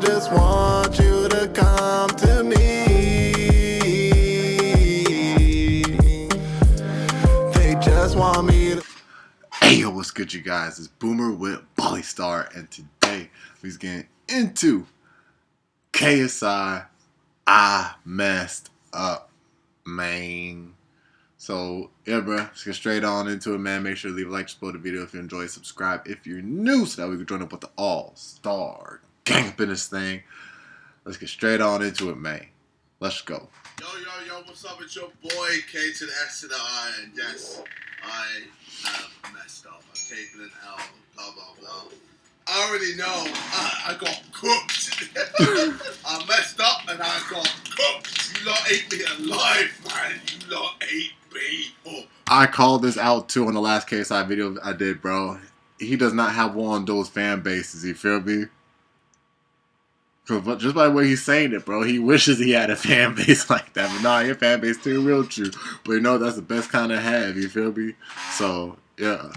just want you to come to me. They just want me to... Hey yo, what's good you guys? It's Boomer with Star, and today we're getting into KSI. I messed up, man. So yeah, bro, let's get straight on into it, man. Make sure to leave a like, support the video if you enjoy, subscribe if you're new, so that we can join up with the all-star gang up in this thing. Let's get straight on into it, man. Let's go. Yo, what's up? It's your boy K to the S to the I, and yes, I have messed up. I've taken an L, blah, blah, blah. I already know I got cooked. I messed up and I got cooked. You lot ate me alive, man. You lot ate me up. I called this out too on the last KSI video I did, bro. He does not have one of those fan bases, you feel me? Just by the way he's saying it, bro, he wishes he had a fan base like that. But nah, your fan base too real true. But you know, that's the best kind to have, you feel me? So, yeah.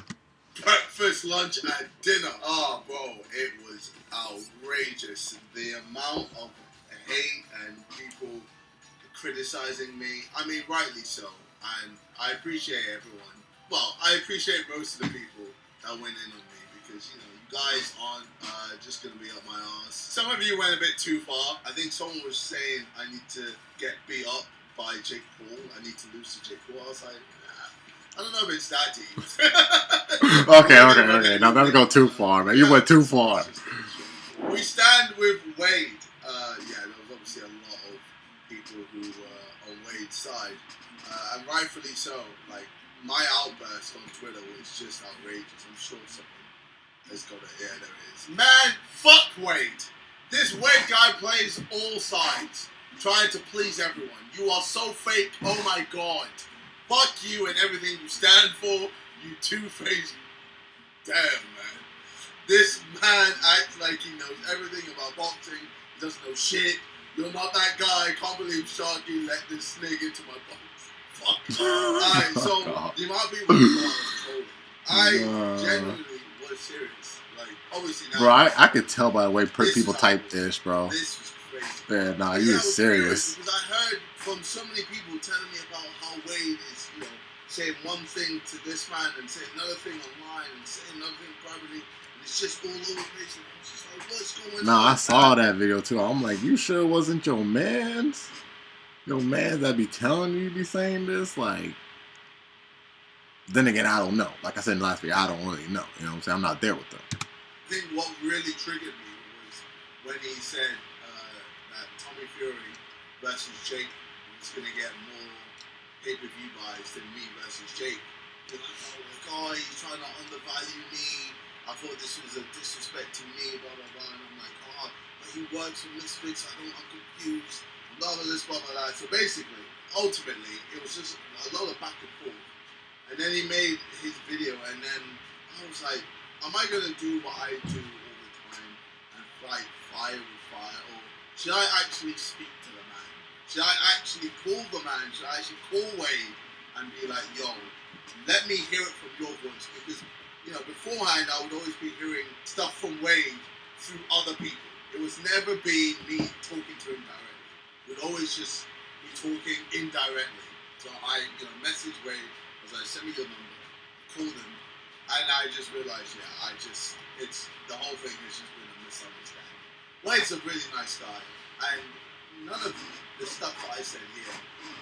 Breakfast, lunch, and dinner. Oh, bro, it was outrageous. The amount of hate and people criticizing me. I mean, rightly so. And I appreciate everyone. Well, I appreciate most of the people that went in on me because, you know, you guys aren't just going to be up my ass. Some of you went a bit too far. I think someone was saying I need to get beat up by Jake Paul. I need to lose to Jake Paul. I was like, I don't know if it's that deep. Okay. Now that's go too far, man. You went too far. We stand with Wade. Yeah, there was obviously a lot of people who were on Wade's side. And rightfully so. Like, my outburst on Twitter was just outrageous. I'm sure someone has got it. Yeah, there it is. Man, fuck Wade. This Wade guy plays all sides, trying to please everyone. You are so fake. Oh my god. Fuck you and everything you stand for, you two-faced. Damn, man. This man acts like he knows everything about boxing. He doesn't know shit. You're not that guy. I can't believe Sharky let this snake into my box. Fuck. Alright, so the amount of people who are trolling. I genuinely was serious. Like, obviously now. Bro, I could tell by the way people type this, bro. This was crazy. Yeah, nah, you were serious. Because I heard from so many people telling me about how Wade is, you know, saying one thing to this man and saying another thing online and saying another thing privately, and it's just all over the place. And I was just like, what's going on? Nah, I saw that video too. I'm like, you sure it wasn't your mans? Your mans that be telling you be saying this? Like, then again, I don't know. Like I said in the last video, I don't really know. You know what I'm saying? I'm not there with them. I think what really triggered me was when he said that Tommy Fury versus Jake was going to get more pay-per-view buys than me versus Jake. And I thought, like, oh, he's trying to undervalue me. I thought this was a disrespect to me, blah, blah, blah. And I'm like, oh, but he works for Misfits. I'm confused. Blah, blah, this, blah, blah, blah. So basically, ultimately, it was just a lot of back and forth. And then he made his video, and then I was like, am I going to do what I do all the time and fight fire with fire? Or should I actually speak to the man? Should I actually call the man? Should I actually call Wade and be like, yo, let me hear it from your voice? Because, you know, beforehand, I would always be hearing stuff from Wade through other people. It was never be me talking to him directly. We'd always just be talking indirectly. So I, you know, message Wade. I was like, send me your number. Call them. And I just realized, yeah, it's the whole thing has just been a misunderstanding. Wade's a really nice guy, and none of the stuff that I said here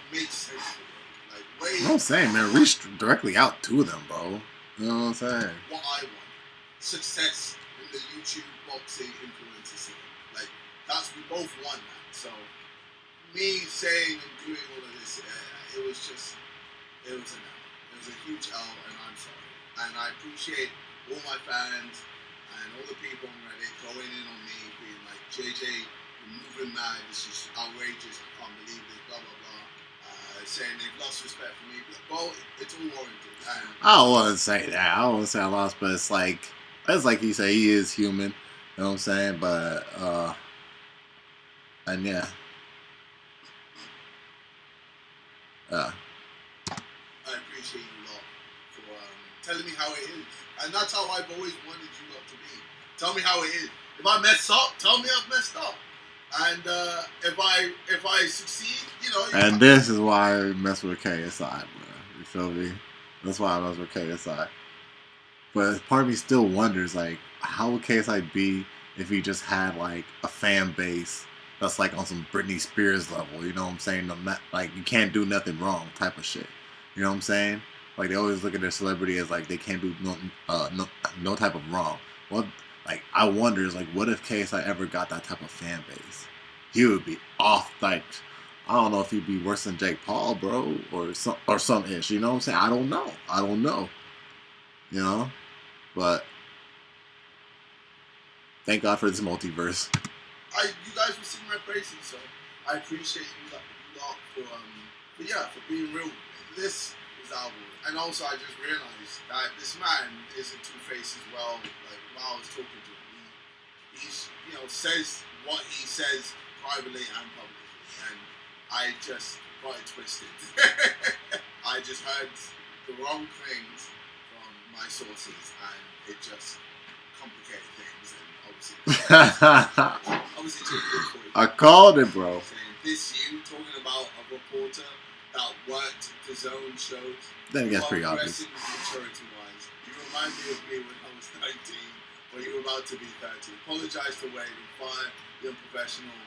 makes sense to me. Like, Wade... You know what I'm saying, man? Reach directly out to them, bro. You know what I'm saying? What I want. Success in the YouTube boxing influencer scene. Like, we both want that. So, me saying and doing all of this, it was an L. It was a huge L, and I'm sorry. And I appreciate all my fans and all the people on Reddit going in on me, being like, JJ, you're moving mad, this is outrageous, I can't believe this, blah, blah, blah. Saying they've lost respect for me. Well, it's all warranted. And I wouldn't say that. I wouldn't say I lost, but it's like you say, he is human. You know what I'm saying? But, and yeah. I appreciate you lot for telling me how it is. And that's how I've always wanted you lot to be. Tell me how it is. If I mess up, tell me I've messed up. And if I succeed, you know. And this is why I mess with KSI, bro. You feel me? That's why I mess with KSI. But part of me still wonders, like, how would KSI be if he just had like a fan base that's like on some Britney Spears level? You know what I'm saying? Like, you can't do nothing wrong type of shit. You know what I'm saying? Like, they always look at their celebrity as like they can't do no type of wrong. Well, like, I wonder is like, what if KSI ever got that type of fan base? He would be off. Like, I don't know if he'd be worse than Jake Paul, bro, or some ish. You know what I'm saying? I don't know. You know, but thank God for this multiverse. You guys will sing my praises, so I appreciate you lot for being real. This is our boy. And also I just realized that this man is a two-faced as well. Like, while I was talking to him, he's says what he says privately and publicly, and I just got it twisted. I just heard the wrong things from my sources, and it just complicated things, and obviously I called it, bro. This you talking about a reporter that worked the zone shows. Then it gets pretty obvious. Maturity wise, you remind me of me when I was 19, when you were about to be 30. Apologize to Wade and fire the unprofessional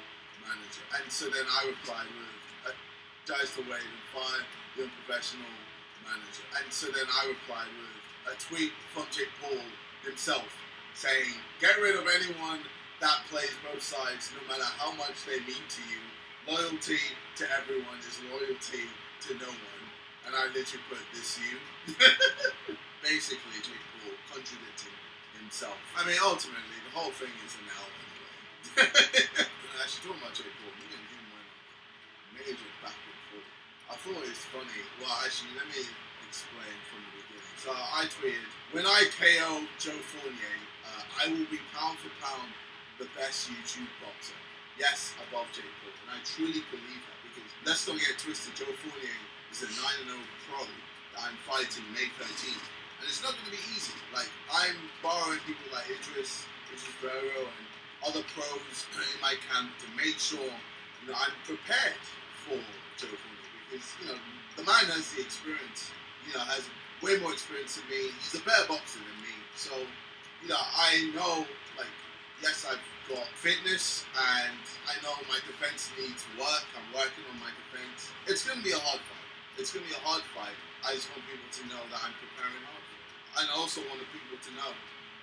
manager. And so then I replied with, apologize to Wade and fire the unprofessional manager. And so then I replied with a tweet from Jake Paul himself saying, get rid of anyone that plays both sides, no matter how much they mean to you. Loyalty to everyone is loyalty to no one. And I literally put this you. Basically, Jake Paul contradicting himself. I mean, ultimately, the whole thing is an L anyway. Actually, talking about Jake Paul, me and him went major back and forth. I thought it was funny. Well, actually, let me explain from the beginning. So I tweeted, when I KO Joe Fournier, I will be pound for pound the best YouTube boxer. Yes, above Jake Paul. And I truly believe that, because let's not get twisted, Joe Fournier is a 9-0 pro that I'm fighting May 13th. And it's not going to be easy. Like, I'm borrowing people like Idris Barrow, and other pros in my camp to make sure, I'm prepared for Joe Fournier. Because, the man has the experience, has way more experience than me. He's a better boxer than me. So, I know, like, yes, I've got fitness, and I know my defense needs work. I'm working on my defense. It's going to be a hard fight. I just want people to know that I'm preparing hard for it. And I also want people to know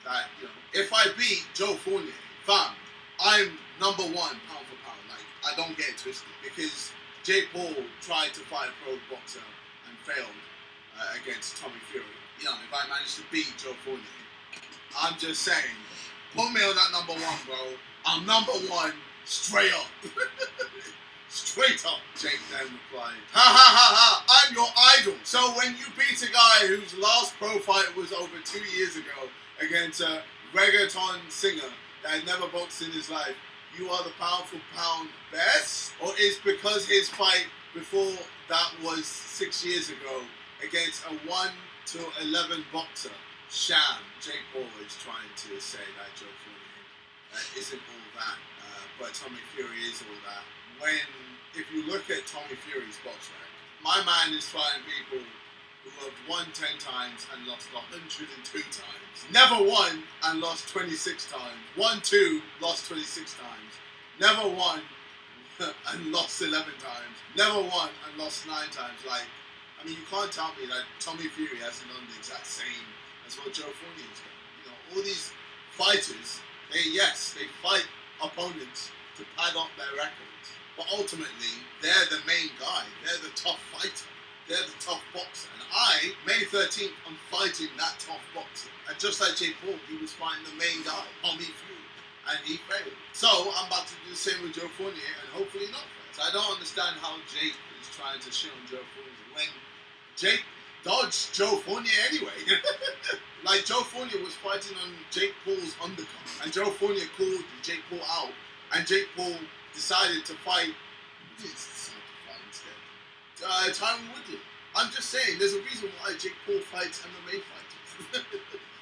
that, if I beat Joe Fournier, fam, I'm number one pound for pound. Like, I don't get it twisted, because Jake Paul tried to fight a pro boxer and failed against Tommy Fury. If I manage to beat Joe Fournier, I'm just saying, put me on that number one, bro. I'm number one straight up. Straight up. Jake then replied, ha ha ha ha, I'm your idol. So when you beat a guy whose last pro fight was over 2 years ago against a reggaeton singer that had never boxed in his life, you are the pound for pound best? Or is because his fight before that was 6 years ago against a 1-11 boxer? Sham. Jake Paul is trying to say that Joe Fournier isn't all that, but Tommy Fury is all that. If you look at Tommy Fury's box rank, my man is fighting people who have won 10 times and lost 102 times. Never won and lost 26 times. Won 2, lost 26 times. Never won and lost 11 times. Never won and lost 9 times. Like, I mean, you can't tell me that Tommy Fury hasn't done the exact same as what Joe Fournier's done. All these fighters, they fight opponents to pad up their records. But ultimately, they're the main guy. They're the tough fighter. They're the tough boxer. And May 13th, I'm fighting that tough boxer. And just like Jake Paul, he was fighting the main guy, Tommy Fury. And he failed. So I'm about to do the same with Joe Fournier, and hopefully not fail. So I don't understand how Jake is trying to shit on Joe Fournier when Jake dodged Joe Fournier anyway. Like, Joe Fournier was fighting on Jake Paul's undercard, and Joe Fournier called Jake Paul out, and Jake Paul decided to fight. Tyron Woodley. I'm just saying, there's a reason why Jake Paul fights MMA fighters.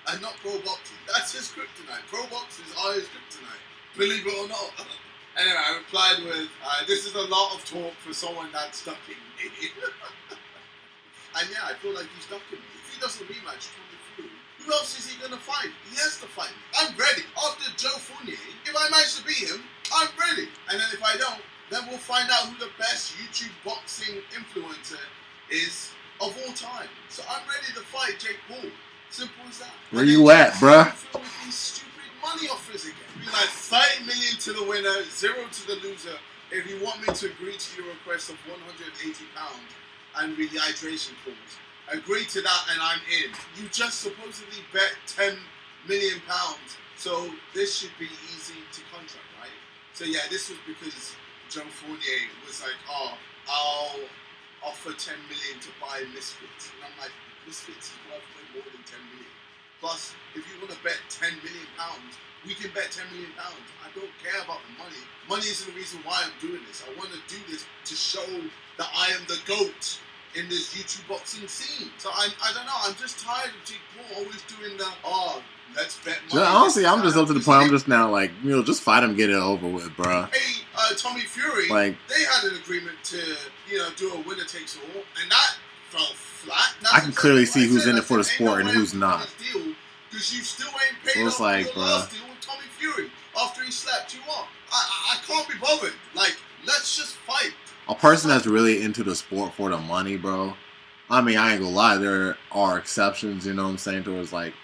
and not pro boxing. That's his kryptonite. Pro boxers are his kryptonite. Believe it or not. Anyway, I replied with, this is a lot of talk for someone that's ducking me. And yeah, I feel like he's ducking me. If he doesn't rematch Tommy Fury, who else is he going to fight? He has to fight me. I'm ready. After Joe Fournier, if I manage to beat him, I'm ready. And then if I don't, then we'll find out who the best YouTube boxing influencer is of all time. So I'm ready to fight Jake Paul. Simple as that. Where you at, bruh? With these stupid money offers again. Be like 30 million to the winner, 0 to the loser. If you want me to agree to your request of £180 and rehydration clause, agree to that and I'm in. You just supposedly bet £10 million, so this should be easy to contract, right? So yeah, this was because Joe Fournier was like, oh, I'll offer 10 million to buy Misfits. And I'm like, Misfits is worth way more than 10 million. Plus, if you want to bet 10 million pounds, we can bet 10 million pounds. I don't care about the money. Money isn't the reason why I'm doing this. I want to do this to show that I am the GOAT in this YouTube boxing scene. So I don't know, I'm just tired of Jake Paul always doing the, oh, let's bet money. Honestly, I'm just up to the point, I'm just now like, just fight him, get it over with, bro. Hey, Tommy Fury, like, they had an agreement to, do a winner takes all, and that fell flat. I can clearly see who's in it for the sport and who's not. Because you still ain't paid so it's off like, your bro, last deal with Tommy Fury after he slapped you up. I can't be bothered. Like, let's just fight. A person that's really into the sport for the money, bro. I mean, I ain't gonna lie, there are exceptions, you know what I'm saying, towards like,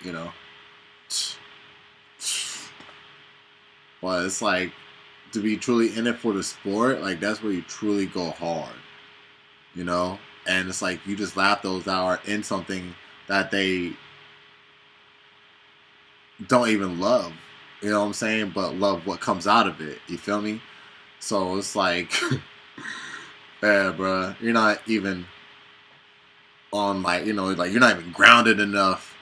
but it's like, to be truly in it for the sport, like, that's where you truly go hard, and it's like, you just laugh those out in something that they don't even love, you know what I'm saying, but love what comes out of it, you feel me? So it's like, yeah, bro, you're not even on, like, like, you're not even grounded enough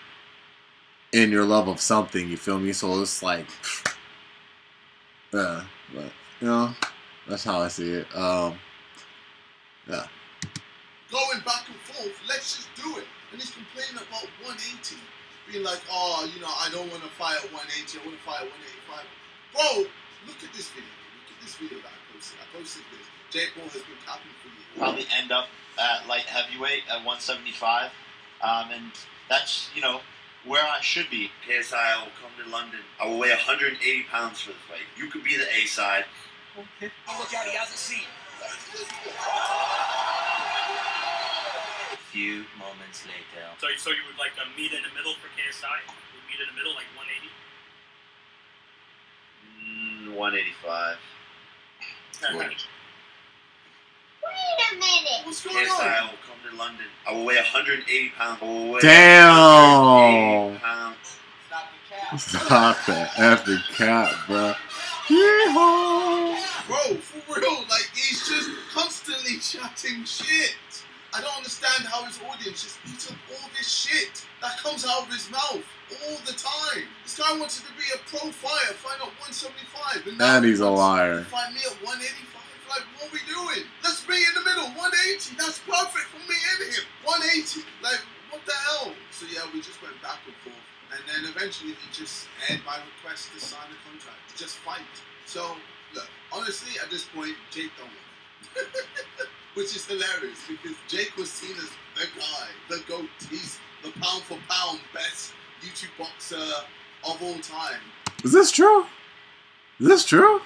in your love of something, you feel me? So it's like, yeah, but, that's how I see it. Yeah. Going back and forth, let's just do it. And he's complaining about 180. Being like, oh, I don't want to fight at 180, I want to fight at 185. Bro, look at this video. Look at this video that I posted. I posted this. Jake Paul has been capping for you. Probably end up at light heavyweight at 175. And that's, where I should be. KSI, I will come to London. I will weigh 180 pounds for the fight. You could be the A side. Okay. Oh, look out, he has a seat. A few moments later. So you would like to meet in the middle for KSI? Would meet in the middle, like 180? 185. Wait a minute. What's going KSI, on? I will come to London. I will weigh 180 pounds. Damn! 180 pounds. Stop that effing cap, bro. Yeehaw! Bro, for real, like, he's just constantly chatting shit. I don't understand how his audience just eats up all this shit that comes out of his mouth all the time. This guy wanted to be a pro fighter, fight at 175, and he's a liar. Fight me at 185. Like, what are we doing? Let's be in the middle, 180. That's perfect for me and him. 180. Like, what the hell? So yeah, we just went back and forth. And then eventually he just aired my request to sign a contract. Just fight. So, look, honestly, at this point, Jake don't want it. Which is hilarious because Jake was seen as the guy, the GOAT. He's the pound for pound best YouTube boxer of all time. Is this true? Is this true?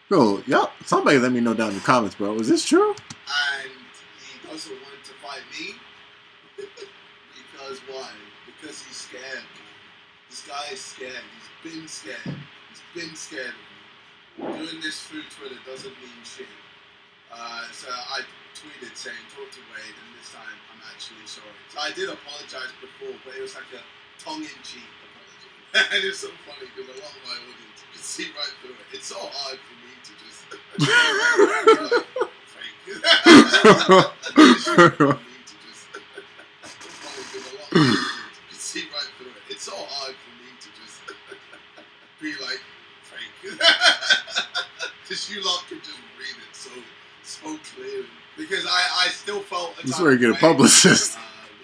Bro, somebody let me know down in the comments, bro. Is this true? And he doesn't want to fight me. Because why? Because he's scared. This guy is scared. He's been scared. He's been scared of me. Doing this through Twitter doesn't mean shit. So I tweeted saying, talk to Wade, and this time I'm actually sorry. So I did apologize before, but it was like a tongue-in-cheek apology. And it's so funny because a lot of my audience can see right through it. It's so hard for me to just see right through it. It's so hard for me to just be like, Frank. Because you lot can just read it so clearly. Because I still felt this is where you get a publicist.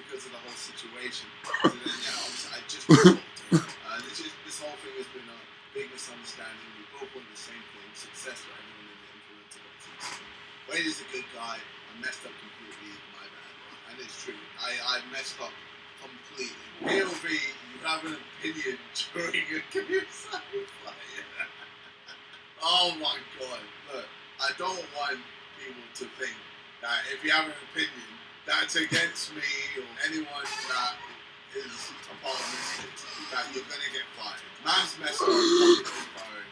Because of the whole situation. So then, obviously I just This whole thing has been a big misunderstanding. We both want the same thing: success for everyone in the influencer boxing scene. Wade is a good guy. I messed up completely. My bad, and it's true. I messed up completely. POV, you have an opinion during a KSI fight. Oh my god! Look, I don't want people to think that if you have an opinion that's against me or anyone that is a part of this, that you're gonna get fired. Man's messed up. Firing.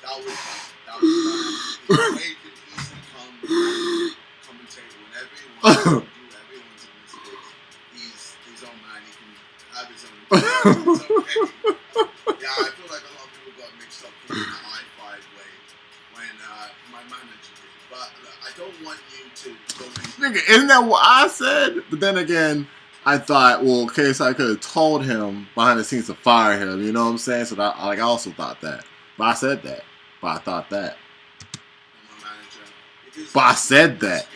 That was bad. That was bad. Wade can easily come and commentate whenever he wants to do whatever he wants in this case. He's his own man. He can have his own. It's okay. Yeah, I feel like a lot of people got mixed up in the I-5 way when my manager did. But I don't want you to go Nigga, isn't that what I said? But then again, I thought, well, KSI could have told him behind the scenes to fire him. You know what I'm saying? So that, I also thought that. But I said that. But I thought that. my manager. Because But I said that.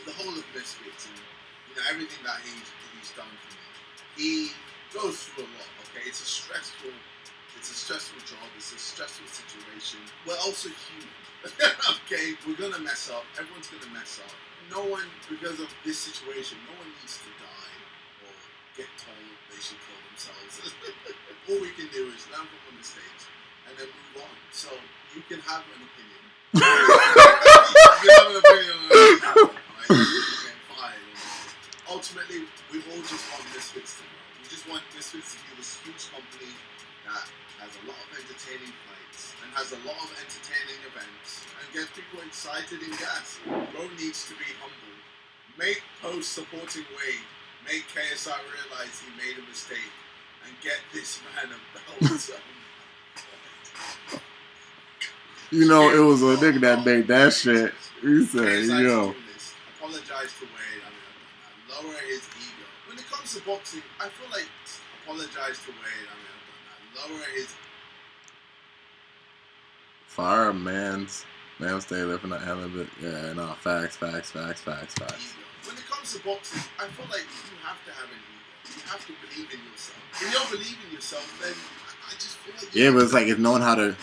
The whole of Misfits and everything that he's done for me. He goes through a lot. Okay, it's a stressful job. It's a stressful situation. We're also human. Okay, we're gonna mess up. Everyone's gonna mess up. No one, because of this situation, no one needs to die or get told they should kill themselves. All we can do is learn from our mistakes and then move on. So you can have an opinion. You can have an opinion on anything, right? You can fight. Ultimately, we all just want Misfits to grow. We just want Misfits to be this huge company that has a lot of entertaining fights and has a lot of entertaining events and gets people excited and gassed. Bro needs to be humble. Make posts supporting Wade. Make KSI realize he made a mistake and get this man a belt. You know, it was a nigga that made that shit. He said, KSI yo. apologize to Wade. Lower his ego. When it comes to boxing, I feel like apologize to Wade. Lower his Fire man's stay there for not having it. Yeah, no, facts. ego. When it comes to boxing, I feel like you have to have an ego. You have to believe in yourself. If you don't believe in yourself, then I just feel like Yeah, but it's like it's knowing how to,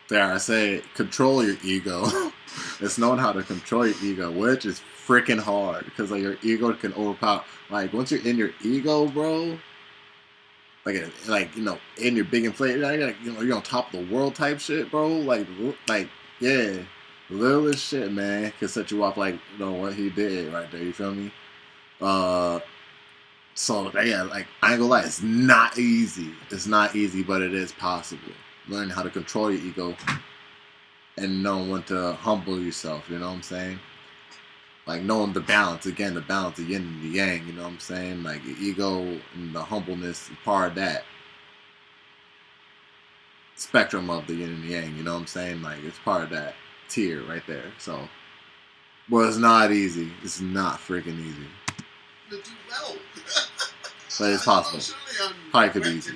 dare I say, control your ego. It's knowing how to control your ego, which is freaking hard because like your ego can overpower. Like once you're in your ego, bro. Like you know, in your big inflated, you're on top of the world type shit, bro. Like yeah, littlest shit, man, can set you off. Like you know what he did right there. You feel me? So yeah, like I ain't gonna lie, it's not easy. It's not easy, but it is possible. Learn how to control your ego and know when to humble yourself. You know what I'm saying? Like knowing the balance, again, the balance, the yin and the yang, you know what I'm saying? Like the ego and the humbleness is part of that spectrum of the yin and the yang, you know what I'm saying? Like it's part of that tier right there. So, but it's not easy. It's not freaking easy. to do well. But it's possible. Probably could be easy.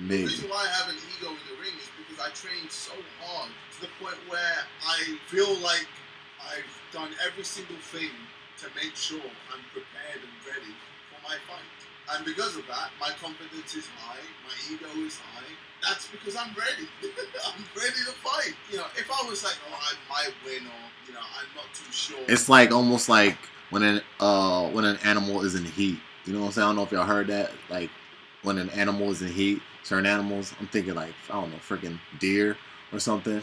Maybe. The reason why I have an ego in the ring is because I trained so hard to the point where I feel like I've done every single thing to make sure I'm prepared and ready for my fight. And because of that, my confidence is high, my ego is high. That's because I'm ready. I'm ready to fight. You know, if I was like, oh, I might win or, you know, I'm not too sure. It's like almost like when an animal is in heat. You know what I'm saying? I don't know if y'all heard that. Like when an animal is in heat, certain animals, I'm thinking like, I don't know, freaking deer or something.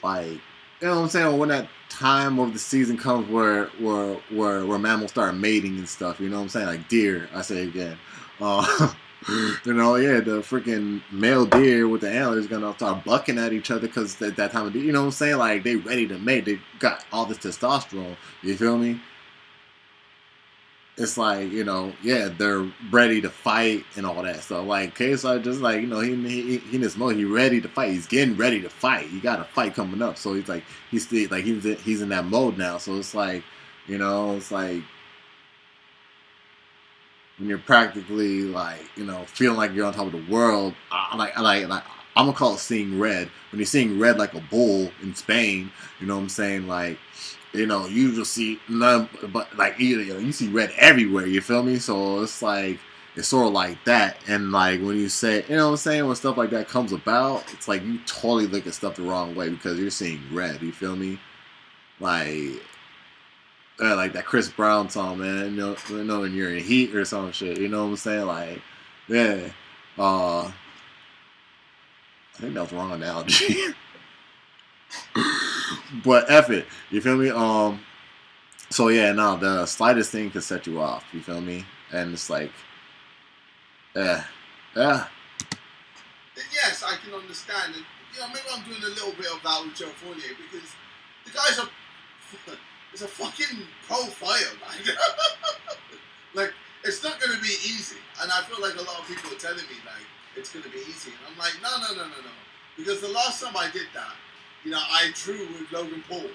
Like, you know what I'm saying? When that time of the season comes where mammals start mating and stuff, you know what I'm saying? Like deer, I say again. You know, yeah, the freaking male deer with the antlers gonna start bucking at each other because that time of the, you know what I'm saying? Like they ready to mate. They got all this testosterone. You feel me? It's like, you know, yeah, they're ready to fight and all that. So like KSI just like, you know, he in this mode, he ready to fight. He's getting ready to fight. He got a fight coming up. So he's like, he's in that mode now. So it's like, you know, it's like when you're practically like, you know, feeling like you're on top of the world. I'm gonna call it seeing red. When you're seeing red like a bull in Spain, you know what I'm saying? Like, you know, you just see none, but like you see red everywhere. You feel me? So it's like it's sort of like that. And like when you say, you know what I'm saying, when stuff like that comes about, it's like you totally look at stuff the wrong way because you're seeing red. You feel me? Like that Chris Brown song, man. You know when you're in heat or some shit. You know what I'm saying? Like, yeah. I think that was the wrong analogy. But F it. You feel me? So yeah, no, the slightest thing could set you off. You feel me? And it's like, yeah. Then yes, I can understand. And, you know, maybe I'm doing a little bit of that with Joe Fournier because the guy's is a fucking pro fighter, man. Like, it's not going to be easy. And I feel like a lot of people are telling me, like, it's going to be easy. And I'm like, no. Because the last time I did that, you know, I drew with Logan Paul.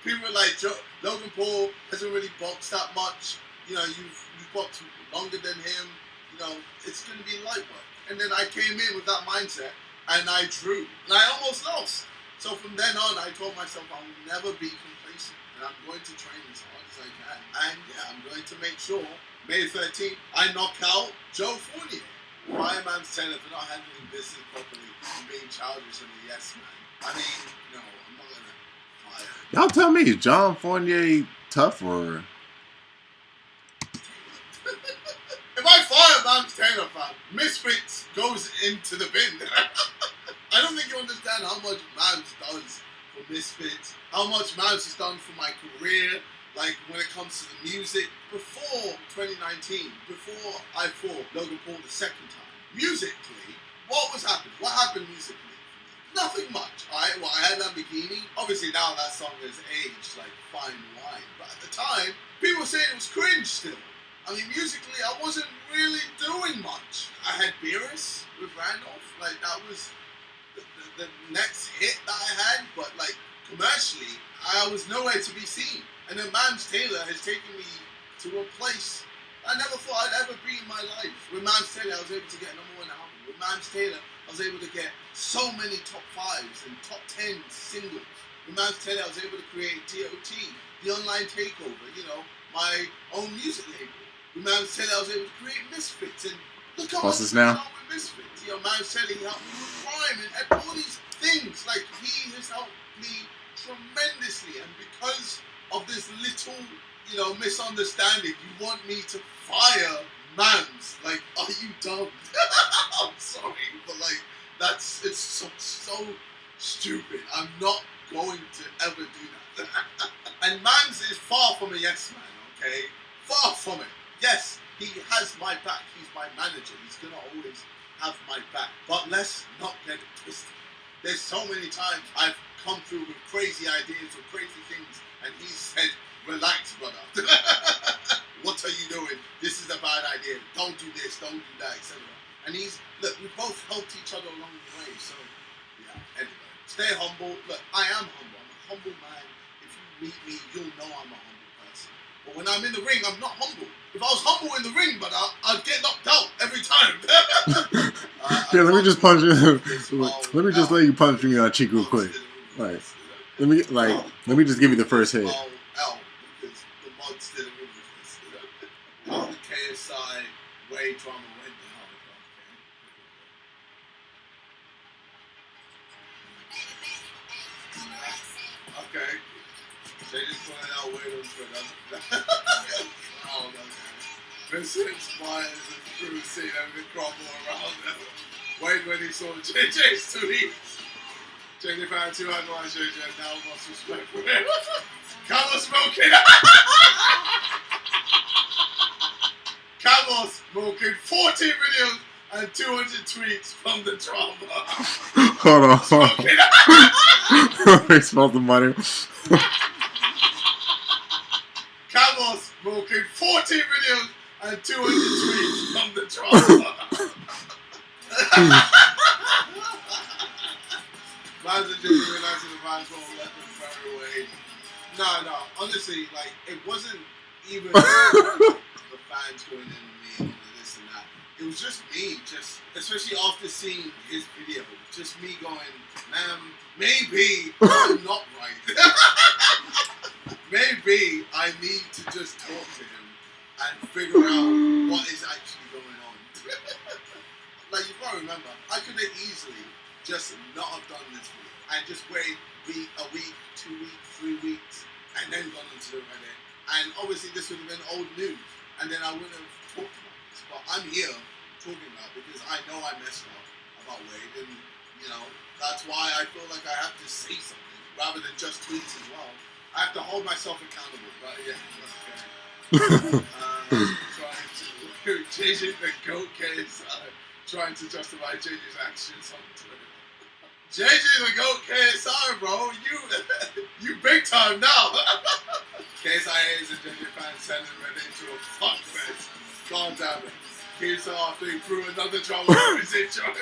People were like, Logan Paul hasn't really boxed that much. You know, you've boxed longer than him. You know, it's going to be light work. And then I came in with that mindset, and I drew. And I almost lost. So from then on, I told myself I will never be complacent. And I'm going to train as hard as I can. And yeah, I'm going to make sure, May 13th, I knock out Joe Fournier. Fireman's Taylor for not handling business properly and being childish and a yes man. I mean, no, I'm not going to fire. Y'all tell me, is John Fournier tough or? If I fire Vance Taylor, fam, Misfits goes into the bin. I don't think you understand how much Vance does for Misfits, how much Vance has done for my career, like when it comes to the music. Before 2019, before I fought Logan Paul the second time, musically, what was happening? What happened musically? Nothing much, alright? Well, I had Lamborghini. Obviously now that song has aged like fine wine. But at the time, people were saying it was cringe still. I mean, musically, I wasn't really doing much. I had Beerus with Randolph. Like, that was the next hit that I had. But, like, commercially, I was nowhere to be seen. And then Vance Taylor has taken me to a place I never thought I'd ever be in my life. With Vance Taylor, I was able to get a #1 album. With Vance Taylor, I was able to get so many top 5s and top 10 singles. With Vance Taylor, I was able to create DOT, The Online Takeover, you know, my own music label. With Vance Taylor, I was able to create Misfits, and look how What's much this now? with Misfits. You know, Vance Taylor, he helped me with Prime and all these things. Like, he has helped me tremendously, and because of this little, you know, misunderstanding, you want me to fire Mans. Like, are you dumb? I'm sorry, but like, it's so stupid. I'm not going to ever do that. And Mans is far from a yes man, okay? Far from it. Yes, he has my back. He's my manager. He's gonna always have my back. But let's not get it twisted. There's so many times I've come through with crazy ideas or crazy things, and he said, relax, brother. What are you doing? This is a bad idea. Don't do this, don't do that, etc. And look, we both helped each other along the way. So, yeah, anyway, stay humble. Look, I am humble. I'm a humble man. If you meet me, you'll know I'm a humble person. But when I'm in the ring, I'm not humble. If I was humble in the ring, but I'd get knocked out every time. Yeah, let me just punch you. Let me just let you punch me on cheek real quick. Like, let me just give you the first hit. Because the mods didn't move this. How the KSI way drama went down. Okay. They just pointed out way on Twitter. Oh, no. Vincent Myers and Drew seeing everything crumble around them. Wait when he saw JJ's tweets. JJ found 2 analyze JJ and now lost respect for him. Carlos smoking. Carlos smoking 40 videos and 200 tweets from the drama. Hold on. They smelled the money. Carlos smoking 40 videos and 200 tweets from the drama. Man's just realizing the man's won't let them far away. No, honestly, like, it wasn't even the fans going in on me and this and that. It was just me, especially after seeing his video, just me going, man, maybe I'm not right. Maybe I need to just talk to him and figure out what is actually a week, 2 weeks, 3 weeks, and then gone onto the Reddit. And obviously this would have been old news, and then I wouldn't have talked about this. But I'm here talking about it because I know I messed up about Wade, and you know that's why I feel like I have to say something rather than just tweets as well. I have to hold myself accountable. But yeah, trying to JJ the GOAT KSI, trying to justify JJ's actions on Twitter. JJ the GOAT KSI, bro, you big time now. KSI is a JJ fan sending Reddit into a fuck fest. God damn it. KSI after he threw another drama for his intro.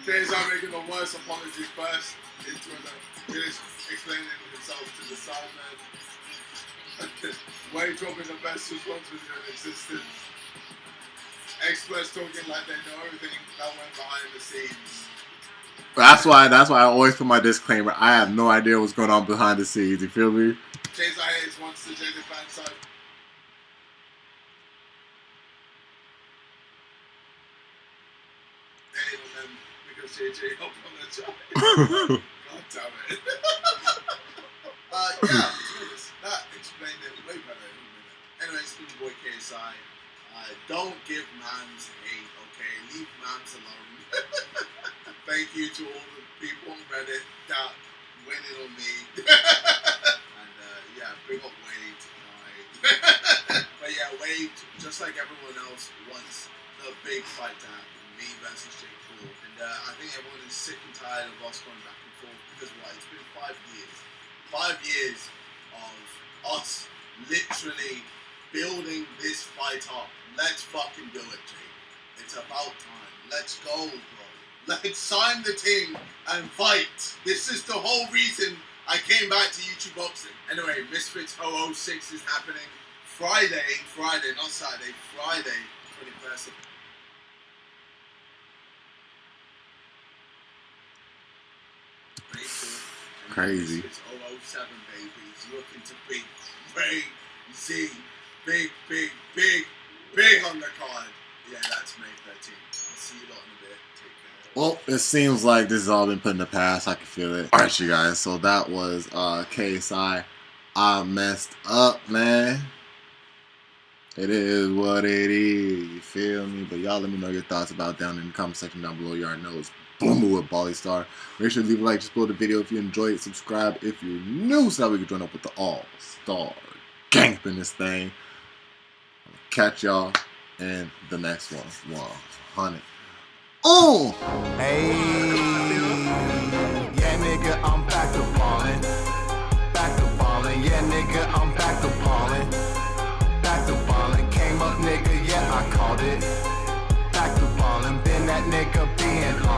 KSI making the worst apologies first in Twitter. He is explaining himself to the sideman. Wade dropping the best response video in existence. Experts talking like they know everything that went behind the scenes. That's why I always put my disclaimer. I have no idea what's going on behind the scenes. You feel me? KSI Hayes wants the JJ fan side. Hate on them because JJ helped on the job. God damn it. Yeah, that explained it way better in a minute. Anyway, it's been your boy KSI. Don't give mans hate, okay? Leave mans alone. Thank you to all the people on Reddit that went in on me. And yeah, bring up Wade. But yeah, Wade, just like everyone else, wants the big fight to happen. Me versus Jake Paul. And I think everyone is sick and tired of us going back and forth because why? It's been 5 years. 5 years of us literally building this fight up. Let's fucking do it, Jake. It's about time. Let's go, bro. Let's sign the thing and fight. This is the whole reason I came back to YouTube boxing. Anyway, Misfits 006 is happening Friday, not Saturday, Friday, 21st of April. Crazy. Misfits 007, baby. He's looking to be crazy. Big on the card. Yeah, that's May 13th. I'll see you lot in a bit. Take care. Well, it seems like this has all been put in the past. I can feel it. Alright, you guys. So that was KSI. I messed up, man. It is what it is. You feel me? But y'all let me know your thoughts about it down in the comment section down below. You already know it's Boomer with Bali Star. Make sure to leave a like, just below the video if you enjoyed it. Subscribe if you're new so that we can join up with the all-star gang up in this thing. Catch y'all in the next one. 100. Oh! Hey.